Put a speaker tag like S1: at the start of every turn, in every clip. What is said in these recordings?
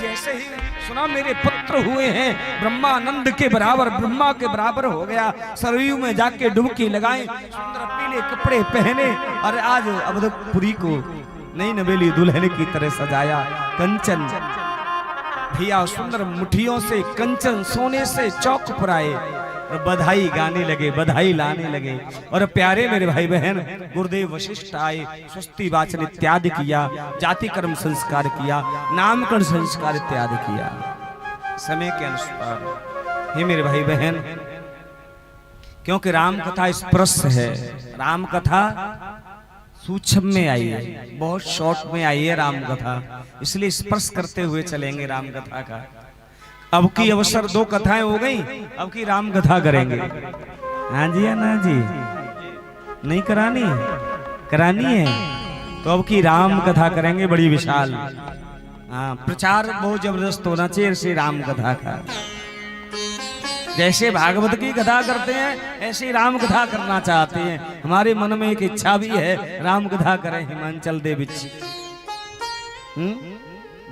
S1: जैसे ही सुना मेरे पुत्र हुए हैं, ब्रह्मानंद के बराबर, ब्रह्मा के बराबर हो गया। सरयू में जाके डुबकी लगाए, सुंदर पीले कपड़े पहने और आज अवधपुरी को नई नवेली दुल्हन की तरह सजाया। कंचन भैया सुंदर मुठियों से कंचन सोने से चौक पुराए, बधाई गाने लगे, बधाई लाने लगे। और प्यारे मेरे भाई बहन, गुरुदेव वशिष्ठ आए, स्वस्ति वाचन इत्यादि किया, जाति कर्म संस्कार किया, नामकरण संस्कार इत्यादि किया समय के अनुसार। हे मेरे भाई बहन, क्योंकि राम कथा स्पर्श है, राम कथा सूक्ष्म में आई है, बहुत शॉर्ट में आई है राम कथा, इसलिए स्पर्श करते हुए चलेंगे राम कथा का। अब की अवसर दो कथाएं हो गई, अब की राम कथा करेंगे। हाँ जी या ना जी, नहीं करानी, करानी है तो अब की राम कथा करेंगे, बड़ी विशाल। हाँ, प्रचार बहुत जबरदस्त होना चाहिए श्री राम कथा का। जैसे भागवत की कथा करते हैं ऐसे राम कथा करना चाहते हैं। हमारे मन में एक इच्छा भी है, राम कथा करें हिमांचल देवी।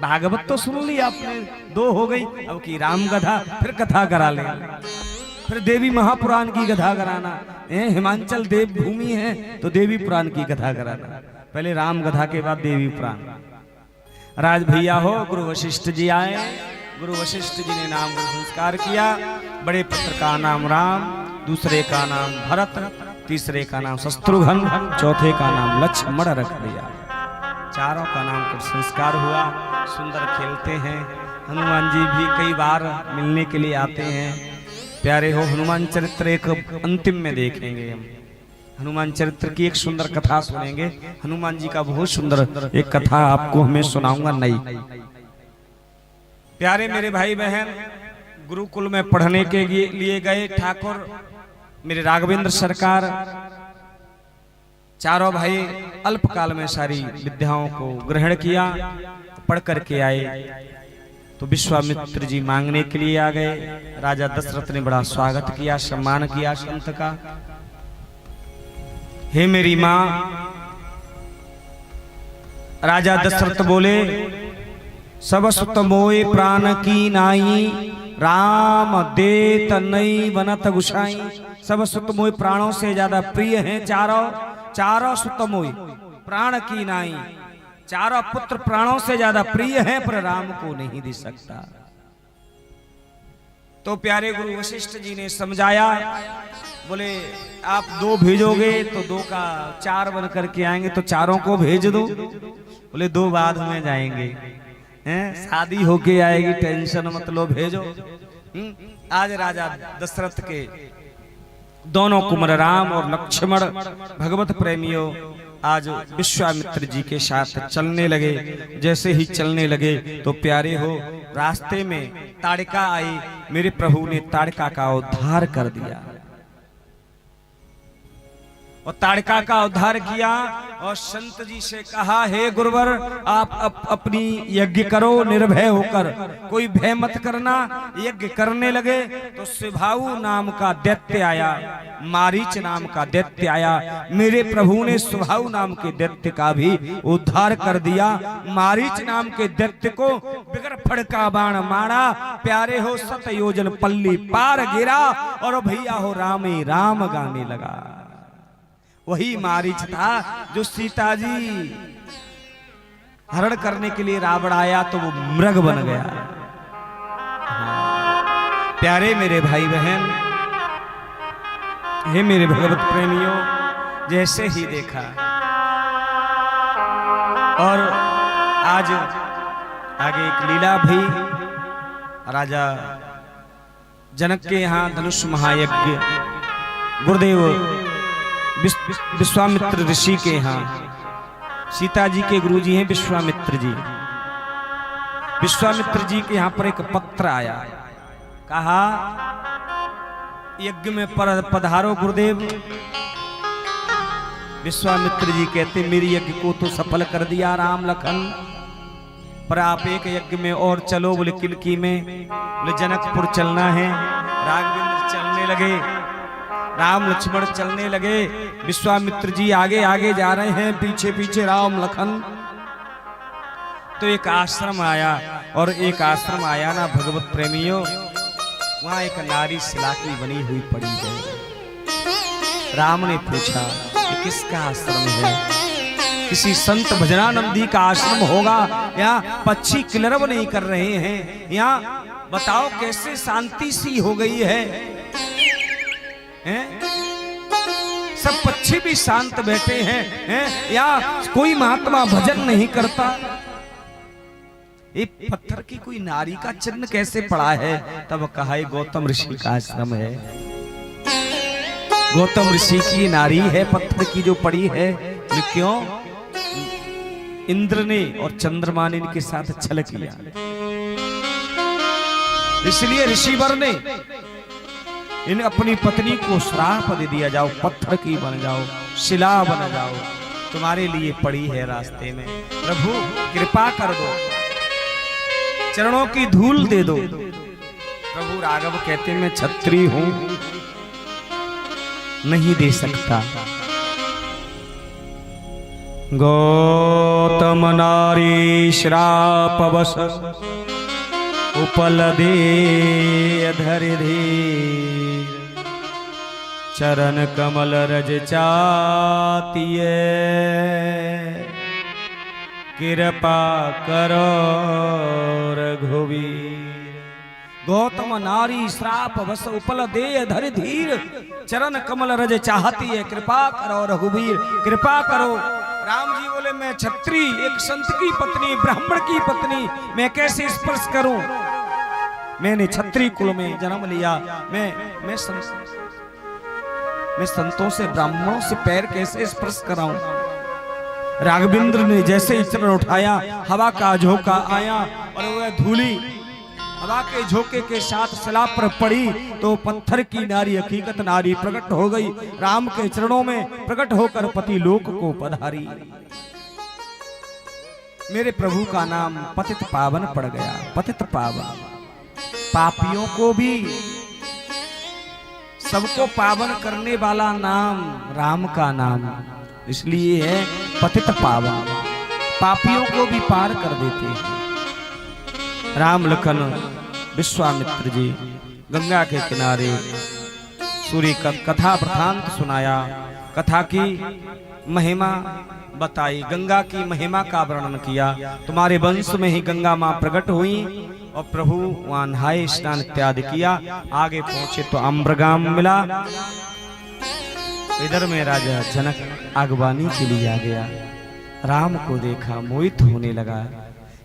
S1: भागवत तो सुन ली आपने, दो हो गई, अब की राम कथा, फिर कथा करा ले, फिर देवी महापुराण की कथा कराना। हिमांचल देव भूमि है तो देवी पुराण की कथा कराना, पहले राम कथा के बाद देवी पुराण। राज भैया हो, गुरु वशिष्ठ जी आए, गुरु वशिष्ठ जी ने नाम संस्कार किया। बड़े पुत्र का नाम राम, दूसरे का नाम भरत, तीसरे का नाम शत्रुघ्न, चौथे का नाम लक्ष्मण रख दिया। चारों का नाम कर संस्कार हुआ। सुंदर खेलते हैं। हनुमान जी भी कई बार मिलने के लिए आते हैं। प्यारे हो, हनुमान चरित्र एक अंतिम में देखेंगे हम। हनुमान चरित्र की एक सुंदर कथा सुनेंगे। हनुमान जी का बहुत सुंदर एक कथा आपको हमें सुनाऊंगा नई। प्यारे मेरे भाई बहन, गुरुकुल में पढ़ने के लिए गए ठाकुर मेरे राघवेंद्र सरकार। चारों भाई अल्पकाल में सारी विद्याओं को ग्रहण किया, पढ़ करके आए तो विश्वामित्र जी मांगने के लिए आ गए। राजा दशरथ ने बड़ा स्वागत किया, सम्मान किया संत का। हे मेरी मां, राजा दशरथ बोले, सब सुत मोए प्राण की नाई, राम देत नई वनत गुसाई। सब सुत मोए प्राणों से ज्यादा प्रिय हैं चारों, चारों सुत मोए प्राण की नाई। चारों पुत्र प्राणों से ज्यादा प्रिय हैं, पर राम को नहीं दे सकता। तो प्यारे गुरु वशिष्ठ जी ने समझाया, बोले आप दो भेजोगे तो दो का चार बन करके आएंगे, तो चारों को भेज दो। बोले दो बाद में जाएंगे, शादी होके आएगी, टेंशन मत लो, भेजो। आज राजा दशरथ के दोनों कुमार राम और लक्ष्मण भगवत प्रेमियों आज विश्वामित्र जी के साथ चलने लगे। जैसे ही चलने लगे तो प्यारे हो, रास्ते में ताड़का आई। मेरे प्रभु ने ताड़का का उद्धार कर दिया और ताड़का का उद्धार किया। और संत जी से कहा, हे गुरुवर, आप अपनी यज्ञ करो निर्भय होकर, कोई भय मत करना। यज्ञ करने लगे तो सुभाऊ नाम का दैत्य आया, मारीच नाम का दैत्य आया। मेरे प्रभु ने सुभाऊ नाम के दैत्य का भी उद्धार कर दिया। मारीच नाम के दैत्य को बिगर फड़का बाण मारा। प्यारे हो, 7 योजन पल्ली पार गिरा और भैया हो रामे राम गाने लगा। वही मारीच था जो सीता जी हरण करने के लिए रावण आया तो वो मृग बन गया। प्यारे मेरे भाई बहन, हे मेरे भगवत प्रेमियों, जैसे ही देखा और आज आगे एक लीला भी। राजा जनक के यहाँ धनुष महायज्ञ, गुरुदेव विश्वामित्र ऋषि के यहाँ, सीता जी के गुरुजी हैं विश्वामित्र जी। विश्वामित्र जी के यहाँ पर एक पत्र आया, कहा यज्ञ में पधारो गुरुदेव। विश्वामित्र जी कहते, मेरी यज्ञ को तो सफल कर दिया राम लखन, पर आप एक यज्ञ में और चलो। बोले किलकी में? बोले जनकपुर चलना है। राघवेंद्र चलने लगे, राम लक्ष्मण चलने लगे। विश्वामित्र जी आगे आगे जा रहे हैं, पीछे पीछे राम लखन। तो एक आश्रम आया, और एक आश्रम आया ना भगवत प्रेमियों, वहां एक नारी शिला की बनी हुई पड़ी है। राम ने पूछा कि किसका आश्रम है? किसी संत भजनानंदी का आश्रम होगा। यहाँ पक्षी किलरव नहीं कर रहे हैं, यहाँ बताओ कैसे शांति सी हो गई है, हैं? सब पक्षी भी शांत बैठे हैं, या कोई महात्मा भजन नहीं करता। एक पत्थर की कोई नारी का चिन्ह कैसे पड़ा है? तब कहा गौतम ऋषि का आश्रम है। गौतम ऋषि की नारी है पत्थर की जो पड़ी है। क्यों? इंद्र ने और चंद्रमा ने इनके साथ छल किया, इसलिए ऋषिवर ने इन अपनी पत्नी को श्राप दे दिया, जाओ पत्थर की बन जाओ, शिला बन जाओ, तुम्हारे लिए पड़ी है रास्ते में। प्रभु कृपा कर दो, चरणों की धूल दे दो। प्रभु राघव कहते मैं छत्री हूं, नहीं दे सकता। गौतम नारी श्रापवश उपल दे धरि धीर, चरण कमल रज चातिए, कृपा करो रघुवीर। गौतम नारी श्राप वश उपल दे धरि धीर, चरण कमल रज चाहती है, कृपा करो रघुवीर, कृपा करो। राम जी बोले मैं छत्री, एक संत की पत्नी, ब्राह्मण की पत्नी, मैं कैसे स्पर्श करूं? मैंने छत्री कुल में जन्म लिया, मैं संतों से, ब्राह्मणों से पैर कैसे स्पर्श कराऊं? राघवेंद्र ने जैसे ही चरण उठाया, हवा का झोंका आया और वह धूली हवा के झोंके के साथ शिला पर पड़ी, तो पत्थर की नारी हकीकत नारी प्रकट हो गई। राम के चरणों में प्रकट होकर पति लोक को पधारी। मेरे प्रभु का नाम पतित पावन पड़ गया। पतित पावन, पापियों को भी, सबको पावन करने वाला नाम राम का नाम, इसलिए है पतित पावन, पापियों को भी पार कर देते हैं। राम लखन विश्वामित्र जी गंगा के किनारे सूर्य कथा वृतांत सुनाया, कथा की महिमा बताई, गंगा की महिमा का वर्णन किया। तुम्हारे वंश में ही गंगा मां प्रकट हुई और प्रभु वहां नहाए, स्नान इत्यादि किया। आगे पहुंचे तो अम्रगाम मिला। इधर में राजा जनक आगवानी के लिए आ गया, राम को देखा, मोहित होने लगा,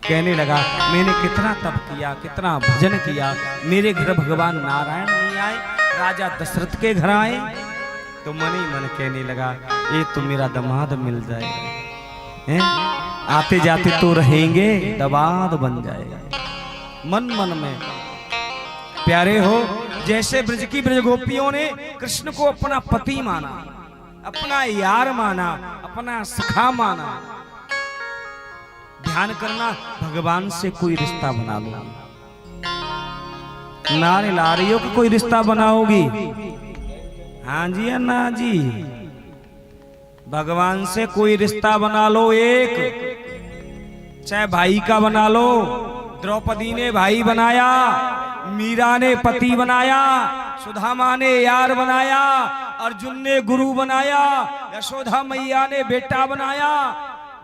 S1: कहने लगा मैंने कितना तप किया, कितना भजन किया, मेरे घर भगवान नारायण नहीं आए, राजा दशरथ के घर आए। तो मन ही मन कहने लगा ये तो मेरा दामाद मिल जाएगा, हैं? आते जाते तो रहेंगे, दामाद बन जाएगा। मन मन में प्यारे हो, जैसे ब्रज की ब्रज गोपियों ने कृष्ण को अपना पति माना, अपना यार माना, अपना सखा माना। ध्यान करना, भगवान से कोई रिश्ता बना लो, नारी लारियों को कोई रिश्ता बनाओगी? हाँ जी या ना जी? भगवान से कोई रिश्ता बना लो, एक चाहे भाई का बना लो। द्रौपदी ने भाई बनाया, मीरा ने पति बनाया, सुदामा ने यार बनाया, अर्जुन ने गुरु बनाया, यशोदा मैया ने बेटा बनाया।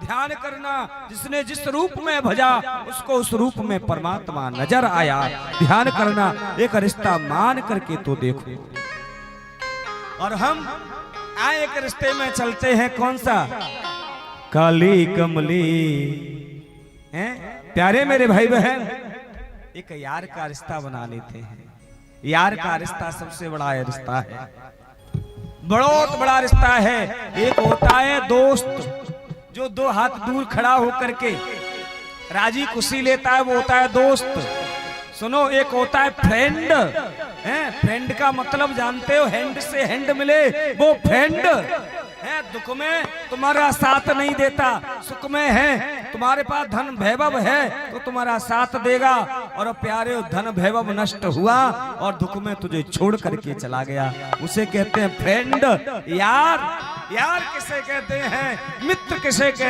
S1: ध्यान करना, जिसने जिस रूप में भजा उसको उस रूप में परमात्मा नजर आया। ध्यान करना, एक रिश्ता मान करके तो देखो। और हम आए एक रिश्ते में चलते हैं, कौन सा? काली कमली, हैं? प्यारे मेरे भाई बहन, एक यार का रिश्ता बना लेते हैं। यार का रिश्ता सबसे बड़ा रिश्ता है, बहुत बड़ा रिश्ता है। एक होता है दोस्त, जो दो हाथ दूर खड़ा होकर के राजी खुशी लेता है, वो होता है दोस्त। सुनो, एक होता है फ्रेंड, हैं? फ्रेंड का मतलब जानते हो, हैंड से हैंड मिले वो फ्रेंड है। दुख में तुम्हारा साथ नहीं देता, सुख में है, तुम्हारे पास धन वैभव है तो तुम्हारा साथ देगा। और प्यारे धन वैभव नष्ट हुआ और दुख में तुझे छोड़ करके चला गया, उसे कहते हैं फ्रेंड। यार, यार किसे कहते हैं? मित्र किसे कहते हैं?